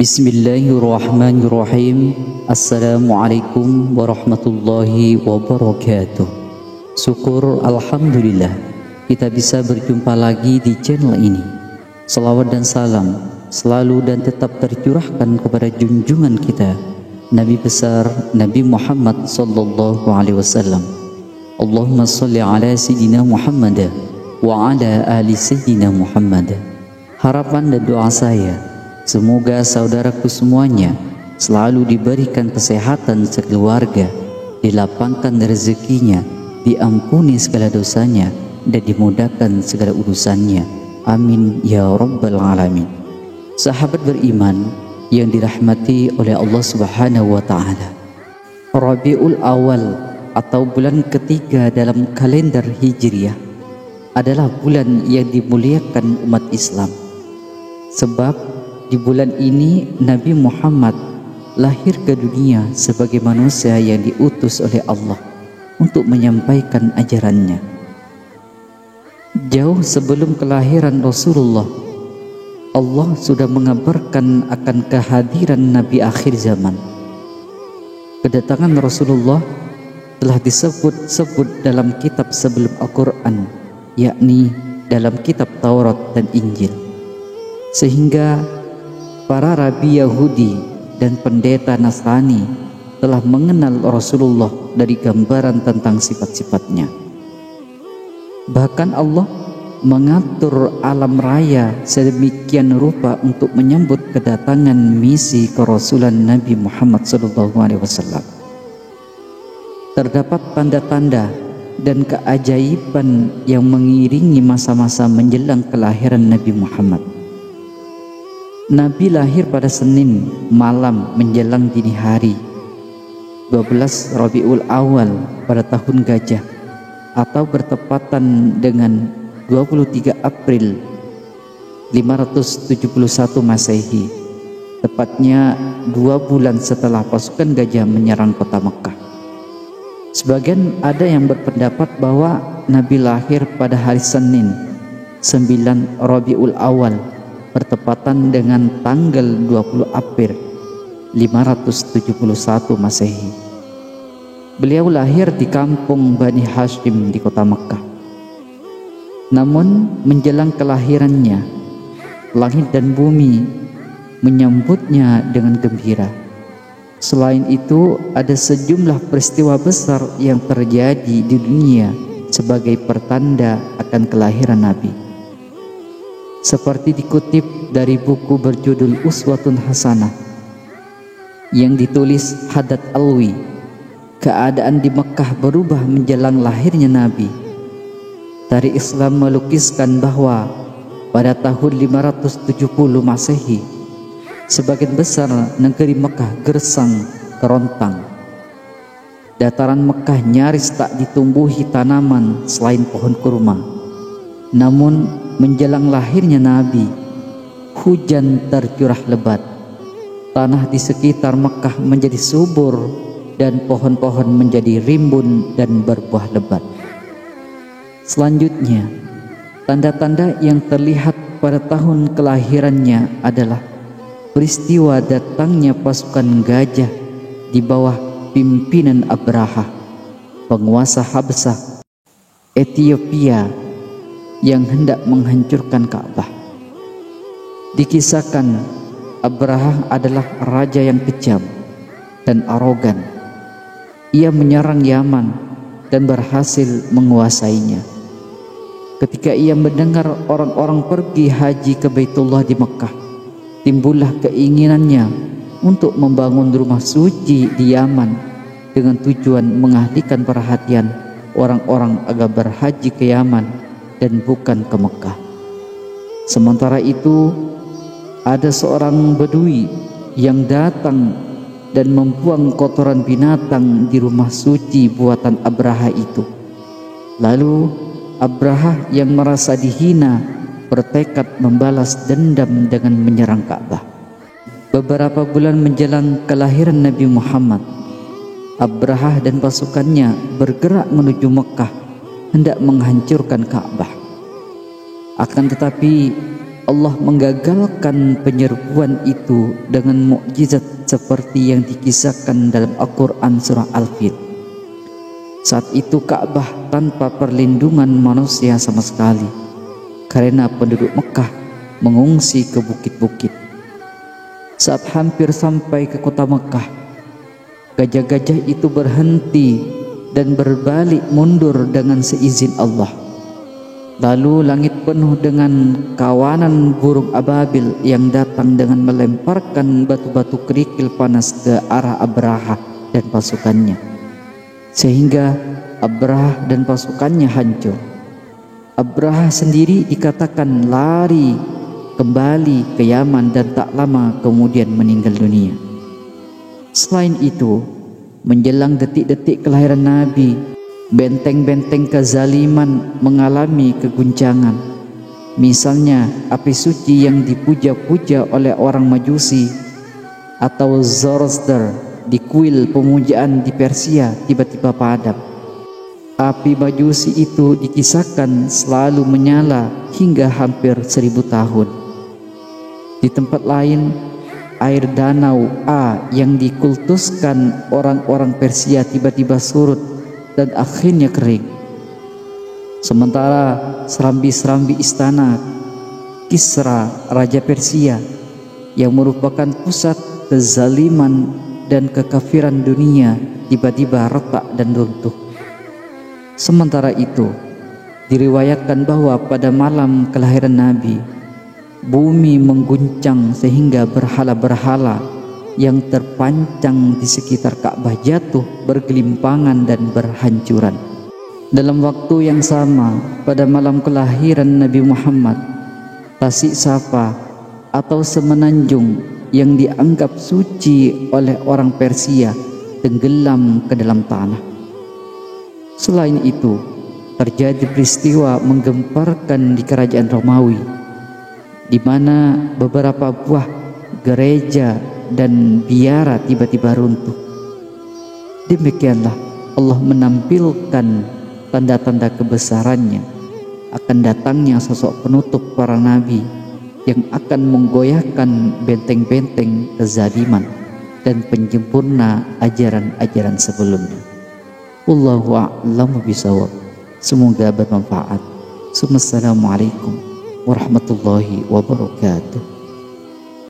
Bismillahirrahmanirrahim. Assalamualaikum warahmatullahi wabarakatuh. Syukur alhamdulillah kita bisa berjumpa lagi di channel ini. Salawat dan salam selalu dan tetap tercurahkan kepada junjungan kita Nabi besar Nabi Muhammad sallallahu alaihi wasallam. Allahumma sholli ala sayyidina Muhammad wa ala ali sayyidina Muhammad. Harapan dan doa saya, semoga saudaraku semuanya selalu diberikan kesehatan sekeluarga, dilapangkan rezekinya, diampuni segala dosanya, dan dimudahkan segala urusannya. Amin ya rabbal alamin. Sahabat beriman yang dirahmati oleh Allah Subhanahu wa ta'ala, Rabiul Awal atau bulan ketiga dalam kalender Hijriah adalah bulan yang dimuliakan umat Islam. Sebab di bulan ini Nabi Muhammad lahir ke dunia sebagai manusia yang diutus oleh Allah untuk menyampaikan ajarannya. Jauh sebelum kelahiran Rasulullah, Allah sudah mengabarkan akan kehadiran Nabi akhir zaman. Kedatangan Rasulullah telah disebut-sebut dalam kitab sebelum Al-Quran, yakni dalam kitab Taurat dan Injil, sehingga para rabi Yahudi dan pendeta Nasrani telah mengenal Rasulullah dari gambaran tentang sifat-sifatnya. Bahkan Allah mengatur alam raya sedemikian rupa untuk menyambut kedatangan misi kerasulan Nabi Muhammad SAW. Terdapat tanda-tanda dan keajaiban yang mengiringi masa-masa menjelang kelahiran Nabi Muhammad. Nabi lahir pada Senin malam menjelang dini hari 12 Rabiul Awal pada tahun Gajah, atau bertepatan dengan 23 April 571 Masehi, tepatnya 2 bulan setelah pasukan Gajah menyerang kota Mekah. Sebagian ada yang berpendapat bahwa Nabi lahir pada hari Senin 9 Rabiul Awal bertepatan dengan tanggal 20 April 571 Masehi. Beliau lahir di kampung Bani Hashim di kota Mekah. Namun menjelang kelahirannya, langit dan bumi menyambutnya dengan gembira. Selain itu, ada sejumlah peristiwa besar yang terjadi di dunia sebagai pertanda akan kelahiran Nabi. Seperti dikutip dari buku berjudul Uswatun Hasanah yang ditulis Haddad Alwi, keadaan di Mekah berubah menjelang lahirnya Nabi. Dari Islam melukiskan bahwa pada tahun 570 Masehi, sebagian besar negeri Mekah gersang kerontang. Dataran Mekah nyaris tak ditumbuhi tanaman selain pohon kurma. Namun menjelang lahirnya Nabi, hujan tercurah lebat. Tanah di sekitar Mekah menjadi subur dan pohon-pohon menjadi rimbun dan berbuah lebat. Selanjutnya, tanda-tanda yang terlihat pada tahun kelahirannya adalah peristiwa datangnya pasukan Gajah di bawah pimpinan Abraha, penguasa Habsah, Ethiopia, yang hendak menghancurkan Ka'bah. Dikisahkan Abraha adalah raja yang kejam dan arogan. Ia menyerang Yaman dan berhasil menguasainya. Ketika ia mendengar orang-orang pergi haji ke Baitullah di Mekah, timbullah keinginannya untuk membangun rumah suci di Yaman dengan tujuan mengalihkan perhatian orang-orang agar berhaji ke Yaman dan bukan ke Mekah. Sementara itu, ada seorang Bedui yang datang dan membuang kotoran binatang di rumah suci buatan Abraha itu. Lalu Abraha yang merasa dihina bertekad membalas dendam dengan menyerang Ka'bah. Beberapa bulan menjelang kelahiran Nabi Muhammad, Abrahah dan pasukannya bergerak menuju Mekah hendak menghancurkan Ka'bah. Akan tetapi Allah menggagalkan penyerbuan itu dengan mukjizat seperti yang dikisahkan dalam Al-Quran surah Al-Fil. Saat itu Ka'bah tanpa perlindungan manusia sama sekali, karena penduduk Mekah mengungsi ke bukit-bukit. Saat hampir sampai ke kota Mekah, gajah-gajah itu berhenti dan berbalik mundur dengan seizin Allah. Lalu langit penuh dengan kawanan burung ababil yang datang dengan melemparkan batu-batu kerikil panas ke arah Abrahah dan pasukannya, sehingga Abrahah dan pasukannya hancur. Abrahah sendiri dikatakan lari kembali ke Yaman dan tak lama kemudian meninggal dunia. Selain itu, menjelang detik-detik kelahiran Nabi, benteng-benteng kezaliman mengalami keguncangan. Misalnya api suci yang dipuja-puja oleh orang Majusi atau Zoroaster di kuil pemujaan di Persia tiba-tiba padam. Api Majusi itu dikisahkan selalu menyala hingga hampir 1000 tahun. Di tempat lain, air danau A yang dikultuskan orang-orang Persia tiba-tiba surut dan akhirnya kering. Sementara serambi-serambi istana Kisra, Raja Persia, yang merupakan pusat kezaliman dan kekafiran dunia, tiba-tiba retak dan runtuh. Sementara itu, diriwayatkan bahwa pada malam kelahiran Nabi, bumi mengguncang sehingga berhala-berhala yang terpancang di sekitar Ka'bah jatuh bergelimpangan dan berhancuran. Dalam waktu yang sama, pada malam kelahiran Nabi Muhammad, Tasik Safa atau semenanjung yang dianggap suci oleh orang Persia tenggelam ke dalam tanah. Selain itu, terjadi peristiwa menggemparkan di kerajaan Romawi, di mana beberapa buah gereja dan biara tiba-tiba runtuh. Demikianlah Allah menampilkan tanda-tanda kebesarannya akan datangnya sosok penutup para nabi yang akan menggoyahkan benteng-benteng kezaliman dan penyempurna ajaran-ajaran sebelumnya. Wallahu a'lamu bishawab. Semoga bermanfaat. Assalamualaikum warahmatullahi wabarakatuh.